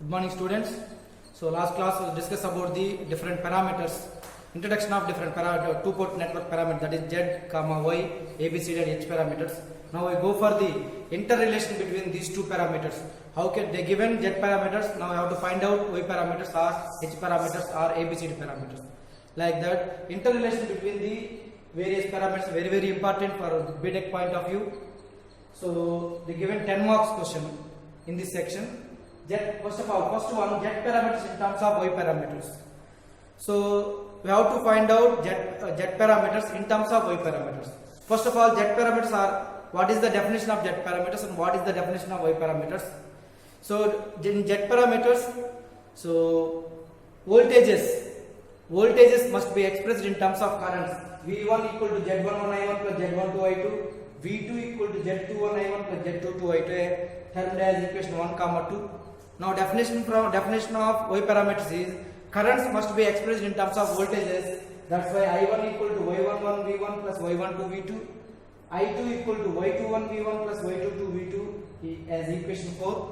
Good morning, students. So last class we discussed about the different parameters, introduction of different two-port network parameters, that is Z, Y, ABCD and H parameters. Now we go for the interrelation between these two parameters. How can they given Z parameters? Now we have to find out Y parameters or H parameters or ABCD parameters. Like that, interrelation between the various parameters very important for B.Tech point of view. So they given 10 marks question in this section. First one, Z parameters in terms of Y parameters. So we have to find out Z parameters in terms of Y parameters. First of all, Z parameters are, what is the definition of Z parameters and what is the definition of Y parameters? So in Z parameters, so voltages must be expressed in terms of currents. V1 equal to Z11I1 plus Z12I2, V2 equal to Z21I1 plus Z22I2, termed as equation 1, 2. Now definition of Y parameters is currents must be expressed in terms of voltages. That's why I1 equal to Y11 V1 plus Y12 V2, I2 equal to Y21 V1 plus Y22 V2 as equation 4.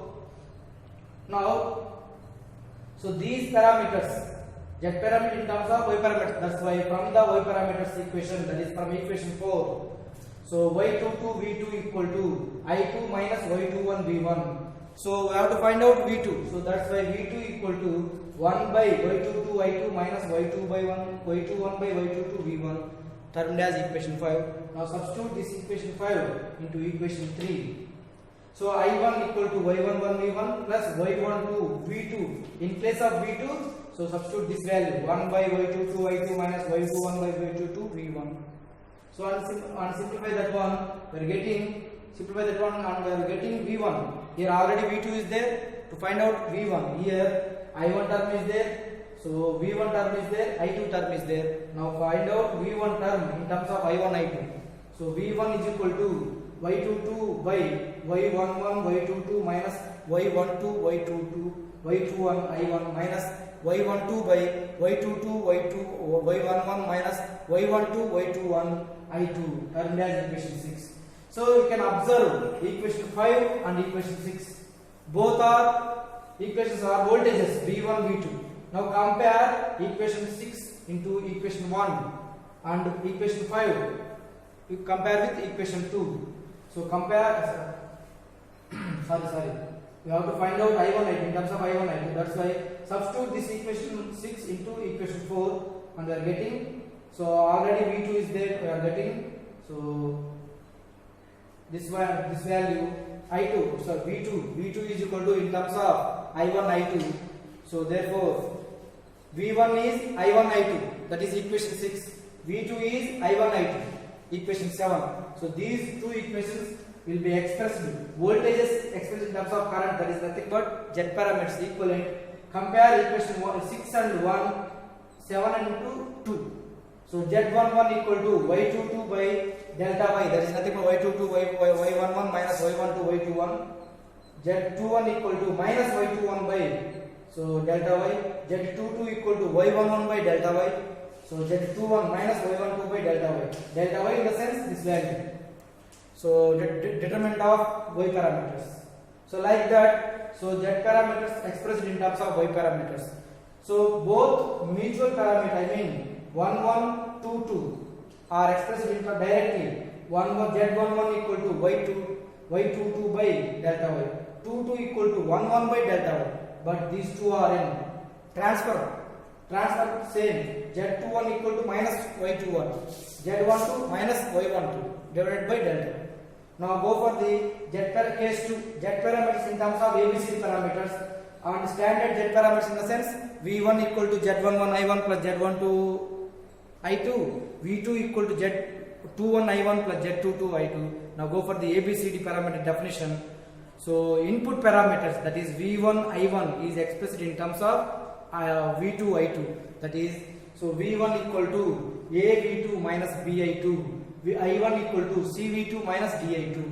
Now, so these parameters, Z parameter in terms of Y parameters, that's why from the Y parameters equation, that is from equation 4. So Y22 V2 equal to I2 minus Y21 V1. So we have to find out V2. So that's why V2 equal to 1 by Y22 I2 minus Y2 by 1, Y21 by Y22 V1, termed as equation 5. Now substitute this equation 5 into equation 3. So I1 equal to Y11 V1 plus Y12 V2. In place of V2, so substitute this value 1 by Y22 I2 minus Y21 by Y22 V1. So and simplify that one, we are getting V1. Here already V2 is there. To find out V1, here I1 term is there. So V1 term is there, I2 term is there. Now find out V1 term in terms of I1, I2. So V1 is equal to Y22 by Y11 Y22 minus Y12 Y22 Y21 I1 minus Y12 by Y22 Y11 minus Y12 Y21 I2, termed as equation 6. So you can observe equation 5 and equation 6. Both are equations are voltages V1 V2. Now compare equation 6 into equation 1 and equation 5. You compare with equation 2. So compare. sorry. We have to find out I1 I2 in terms of I1 I2. That's why substitute this equation 6 into equation 4 and we are getting. So already V2 is there. We are getting. So this value I2, so V2 is equal to in terms of I1 I2. So therefore V1 is I1 I2, that is equation 6. V2 is I1 I2, equation 7. So these two equations will be expressed, voltages expressed in terms of current, that is nothing but Z parameters equivalent. Compare equation 6 and 1, 7 and 2. So Z11 equal to Y22 by delta Y, that is nothing but Y22 Y11 minus Y12 Y21. Z21 equal to minus Y21 by, so delta Y. Z22 equal to Y11 by delta Y. So Z21 minus Y12 by delta Y. Delta Y in the sense this value. So determinant of Y parameters. So like that, so Z parameters expressed in terms of Y parameters. So both mutual parameter, I mean 1 1 2 2 are expressed directly. Z11 equal to Y22 by delta Y, 2 equal to 1 1 by delta Y. But these two are in transfer same. Z21 equal to minus Y21, Z12 minus Y12 divided by delta. Now go for the case 2, Z parameters in terms of ABCD parameters and standard Z parameters in the sense V1 equal to Z11 I1 plus Z12 I2, V2 equal to Z21 I1 plus Z22 I2. Now go for the ABCD parameter definition. So input parameters, that is V1 I1 is expressed in terms of V2 I2. That is, so V1 equal to AV2 minus BI2. I1 equal to CV2 minus DI2.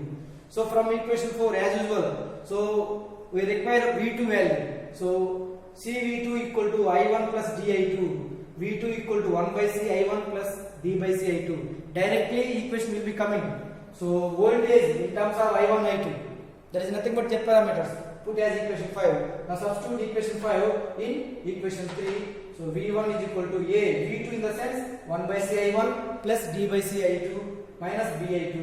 So from equation 4 as usual, so we require V2 value. So CV2 equal to I1 plus DI2. V2 equal to 1 by C I1 plus D by C I2. Directly equation will be coming. So voltage in terms of I1 I2, that is nothing but Z parameters. put as equation 5. Now substitute equation 5 in equation 3. So V1 is equal to A, V2 in the sense 1 by CI1 plus D by CI2 minus BI2.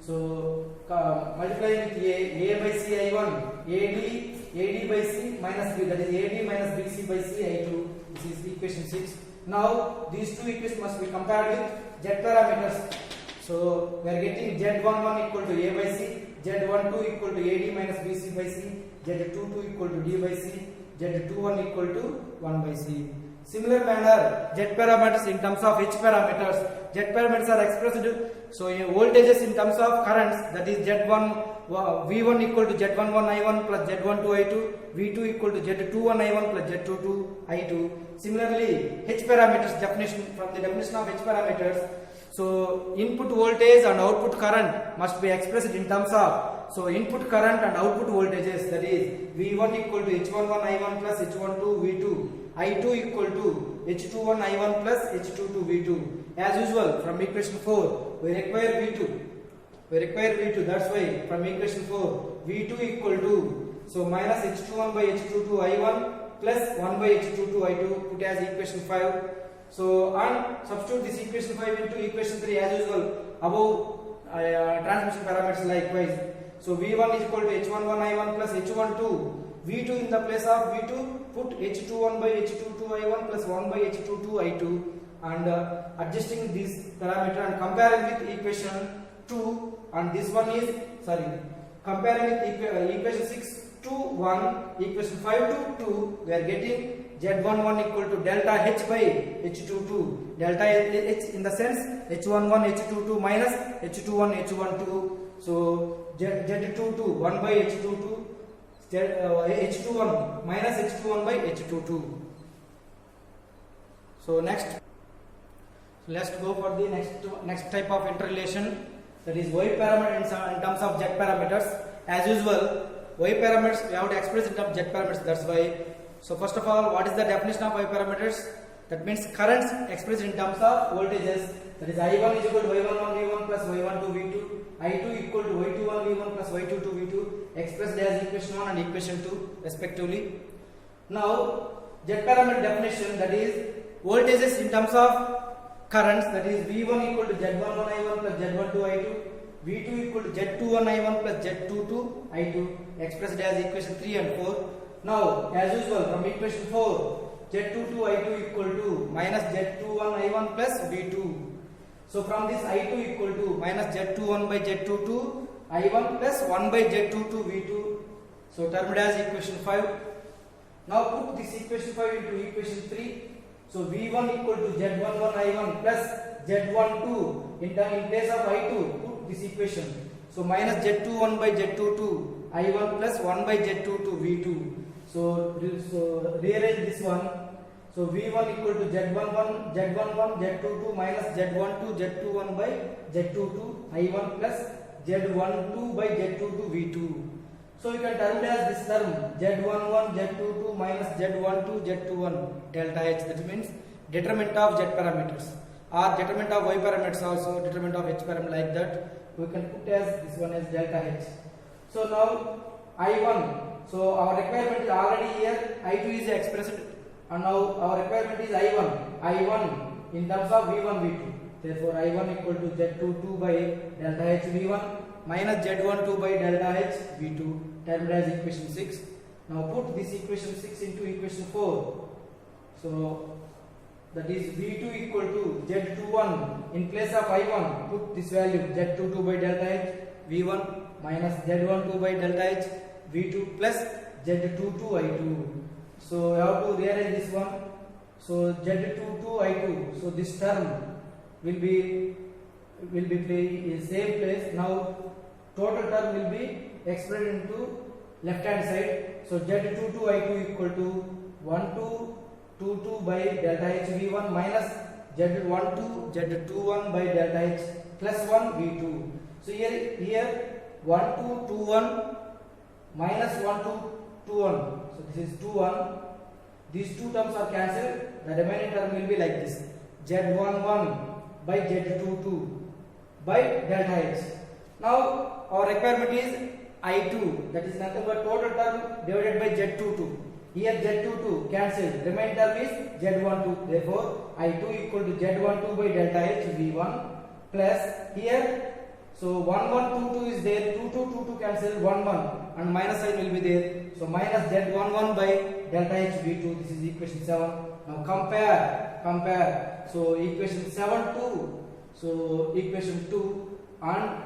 So multiplying with A by CI1, AD by C minus B, that is AD minus BC by CI2. This is equation 6. Now these two equations must be compared with Z parameters. So we are getting Z11 equal to A by C, Z12 equal to AD minus BC by C, Z22 equal to D by C, Z21 equal to 1 by C. Similar manner, Z parameters in terms of H parameters. Z parameters are expressed so in voltages in terms of currents, that is V1 equal to Z11 I1 plus Z12 I2, V2 equal to Z21 I1 plus Z22 I2. Similarly, H parameters definition, from the definition of H parameters, so input voltage and output current must be expressed in terms of, so input current and output voltages, that is V1 equal to H11 I1 plus H12 V2, I2 equal to H21 I1 plus H22 V2. As usual, from equation 4 we require V2, that's why from equation 4 V2 equal to, so minus H21 by H22 I1 plus 1 by H22 I2, put as equation 5. So and substitute this equation 5 into equation 3 as usual above transmission parameters likewise. So V1 is equal to H11 I1 plus H12, V2 in the place of V2 put H21 by H22 I1 plus 1 by H22 I2, and adjusting this parameter and comparing with equation 2, and this one is comparing with equation 6 to 1, equation 5 to 2, we are getting Z11 equal to delta H by H22, delta H in the sense H11 H22 minus H21 H12, so Z22 1 by H22, H21 minus H21 by H22. So next, let's go for the next type of interrelation, that is Y parameter in terms of Z parameters. As usual, Y parameters we have to express in terms of Z parameters, that's why. So first of all, what is the definition of Y parameters? That means currents expressed in terms of voltages, that is I1 is equal to Y11 V1 plus Y12 V2, I2 equal to Y21 V1 plus Y22 V2, expressed as equation 1 and equation 2 respectively. Now Z parameter definition, that is voltages in terms of currents, that is V1 equal to Z11 I1 plus Z12 I2, V2 equal to Z21 I1 plus Z22 I2, expressed as equation 3 and 4. Now as usual, from equation 4, Z22 I2 equal to minus Z21 I1 plus V2. So from this I2 equal to minus Z21 by Z22 I1 plus 1 by Z22 V2. So termed as equation 5. Now put this equation 5 into equation 3. So V1 equal to Z11 I1 plus Z12 in place of I2, put this equation. So minus Z21 by Z22 I1 plus 1 by Z22 V2. So rearrange this one. So V1 equal to Z11 Z22 minus Z12 Z21 by Z22 I1 plus Z12 by Z22 V2. So you can term it as this term Z11 Z22 minus Z12 Z21 delta H, that means determinant of Z parameters, or determinant of Y parameters also, determinant of H parameter, like that we can put as this one as delta H. So now I1, so our requirement is already here, I2 is expressed, and now our requirement is I1 in terms of V1 V2. Therefore I1 equal to Z22 by delta H V1 minus Z12 by delta H V2, termed as equation 6. Now put this equation 6 into equation 4. So that is V2 equal to Z21 in place of I1, put this value Z22 by delta H V1 minus Z12 by delta H V2 plus Z22 I2. So you have to rearrange this one. So Z22 I2. So this term will be playing in same place. Now total term will be expressed into left hand side. So Z22 I2 equal to 1222 by delta H V1 minus Z12 Z21 by delta H plus 1 V2. So here 1221 minus 1221. So this is 21. These two terms are cancelled. The remaining term will be like this: Z11 by Z22 by delta H. Now our requirement is I2, that is nothing but total term divided by Z22. Here Z22 cancelled, remaining term is Z12. Therefore, I2 equal to Z12 by delta H V1 plus here. So 1 1 2 2 is there, 2 2 2 2 cancel, 1 1 and minus sign will be there. So minus Z11 by delta H V2. This is equation 7. Now compare. So equation 7 2. So equation 2 and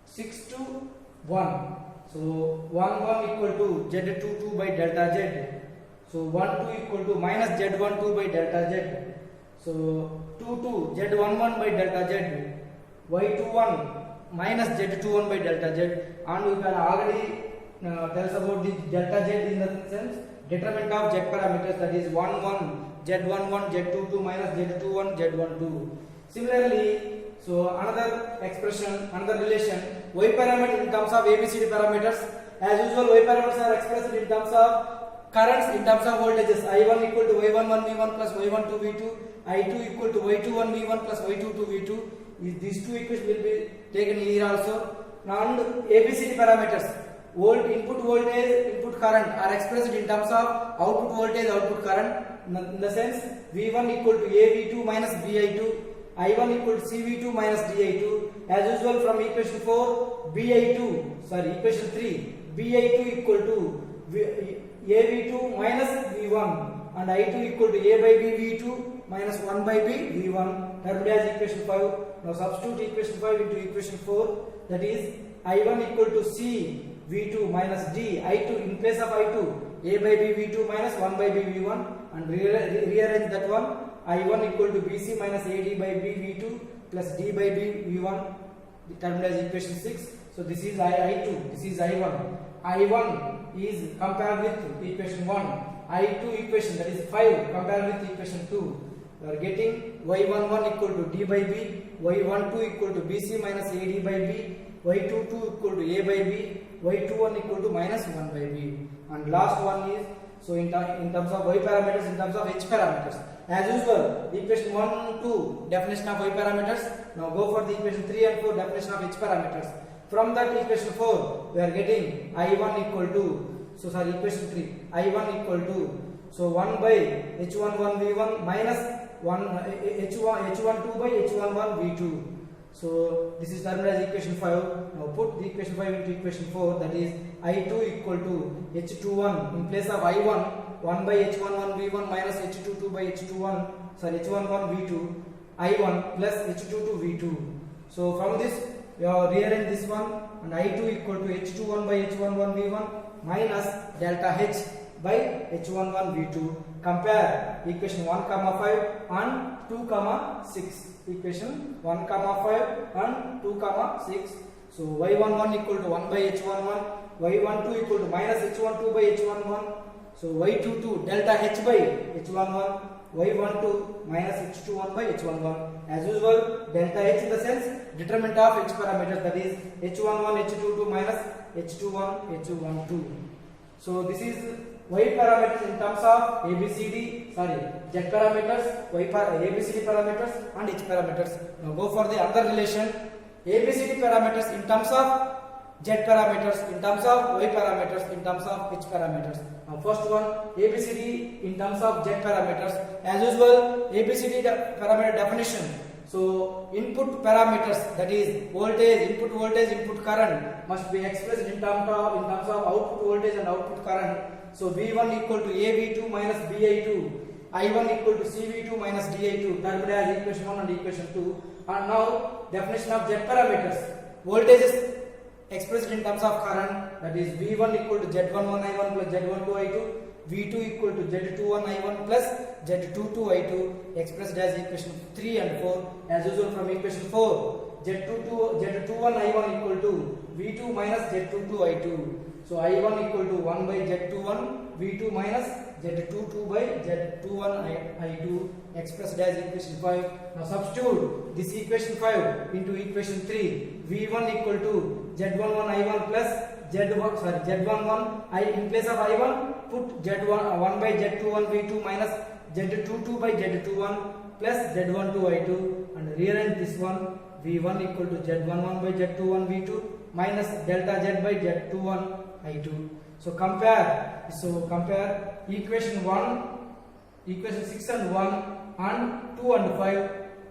6 to 1. So 1 1 equal to Z22 by delta Z. So 1 2 equal to minus Z12 by delta Z. So 2 2 Z11 by delta Z. Y21 minus Z21 by delta Z, and we can already tell us about the delta Z in the sense determinant of Z parameters, that is 1 1 Z11 Z22 minus Z21 Z12. Similarly, so another expression, another relation, Y parameter in terms of ABCD parameters. As usual, Y parameters are expressed in terms of currents, in terms of voltages. I1 equal to Y11 V1 plus Y12 V2. I2 equal to Y21 V1 plus Y22 V2. These two equations will be taken here also. Now, ABCD parameters, input voltage, input current are expressed in terms of output voltage, output current. In the sense, V1 equal to AV2 minus BI2. I1 equal to CV2 minus DI2. As usual, from equation 4, equation 3, BI2 equal to AV2 minus V1 and I2 equal to A by B V2 minus 1 by B V1. Termed as equation 5. Now substitute equation 5 into equation 4. That is I1 equal to C V2 minus D I2 in place of I2 A by B V2 minus 1 by B V1, and rearrange that one. I1 equal to BC minus AD by B V2 plus D by B V1, termed as equation 6. So this is I2, this is I1. I1 is compared with equation 1. I2 equation, that is 5, compared with equation 2. We are getting Y11 equal to D by B, Y12 equal to BC minus AD by B, Y22 equal to A by B, Y21 equal to minus 1 by B. And last one is, so in terms of Y parameters, in terms of H parameters. As usual, equation 1, 2, definition of Y parameters. Now go for the equation 3 and 4, definition of H parameters. From that equation 4, we are getting I1 equal to, equation 3, I1 equal to, 1 by H11 V1 minus 1 H12 by H11 V2. So this is termed as equation 5. Now put the equation 5 into equation 4, that is I2 equal to H21 in place of I1, 1 by H11 V1 minus H22 by H11 V2, I1 plus H22 V2. So from this, we have rearranged this one, and I2 equal to H21 by H11 V1 minus delta H by H11 V2. Compare equation 1 comma 5 and 2 comma 6. Equation 1 comma 5 and 2 comma 6. So Y11 equal to 1 by H11, Y12 equal to minus H12 by H11. So Y22 delta H by H11, Y12 minus H21 by H11. As usual, delta H in the sense determinant of H parameters, that is H11 H22 minus H21 H12. So this is Y parameters in terms of Z parameters, ABCD parameters and H parameters. Now go for the other relation, ABCD parameters in terms of Z parameters, in terms of Y parameters, in terms of H parameters. Now first one, ABCD in terms of Z parameters. As usual, ABCD parameter definition. So input parameters, that is voltage, input current must be expressed in terms of output voltage and output current. So V1 equal to AV2 minus BI2, I1 equal to CV2 minus DI2, termed as equation 1 and equation 2. And now definition of Z parameters. Voltage is expressed in terms of current, that is V1 equal to Z11 I1 plus Z12 I2, V2 equal to Z21 I1 plus Z22 I2, expressed as equation 3 and 4. As usual, from equation 4, Z21 I1 equal to V2 minus Z22 I2. So I1 equal to 1 by Z21, V2 minus Z22 by Z21 I2, expressed as equation 5. Now substitute this equation 5 into equation 3. V1 equal to Z11 I1 plus Z11 I in place of I1 put Z1 1 by Z21 V2 minus Z22 by Z21 plus Z12 I2, and rearrange this one. V1 equal to Z11 by Z21 V2 minus delta Z by Z21 I2. So compare equation 6 and 1 and 2 and 5.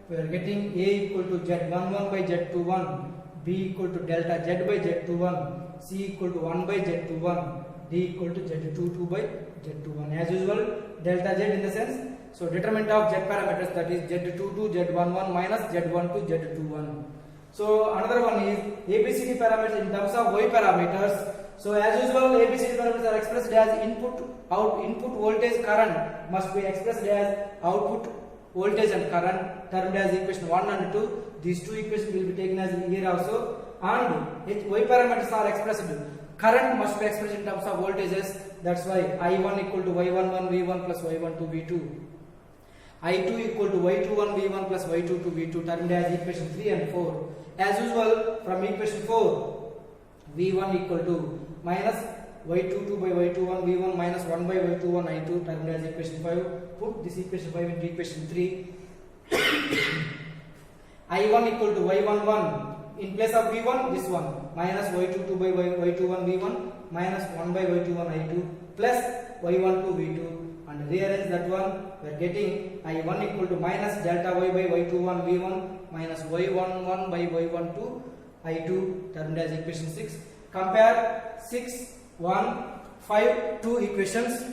We are getting A equal to Z11 by Z21, B equal to delta Z by Z21, C equal to 1 by Z21, D equal to Z22 by Z21. As usual, delta Z in the sense, so determinant of Z parameters, that is Z22 Z11 minus Z12 Z21. So another one is ABCD parameters in terms of Y parameters. So as usual, ABCD parameters are expressed as input voltage current must be expressed as output voltage and current, termed as equation 1 and 2. These two equations will be taken as here also. And Y parameters are expressed. Current must be expressed in terms of voltages. That's why I1 equal to Y11 V1 plus Y12 V2. I2 equal to Y21 V1 plus Y22 V2, termed as equation 3 and 4. As usual, from equation 4, V1 equal to minus Y22 by Y21 V1 minus 1 by Y21 I2, termed as equation 5. Put this equation 5 into equation 3. I1 equal to Y11. In place of V1, this one, minus Y22 by Y21 V1 minus 1 by Y21 I2 plus Y12 V2. And rearrange that one, we are getting I1 equal to minus delta Y by Y21 V1 minus Y11 by Y12 I2, termed as equation 6. Compare 6, 1, 5, 2 equations.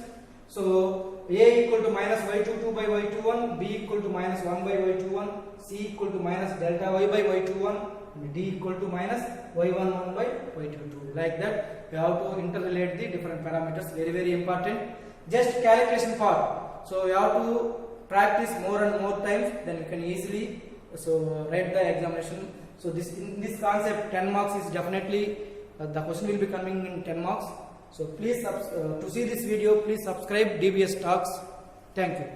So A equal to minus Y22 by Y21, B equal to minus 1 by Y21, C equal to minus delta Y by Y21, and D equal to minus Y11 by Y22. Like that, we have to interrelate the different parameters. Very, very important. Just calculation part. So you have to practice more and more times, then you can easily write the examination. So in this concept, 10 marks is definitely the question will be coming in 10 marks. So please to see this video, please subscribe DBS Talks. Thank you.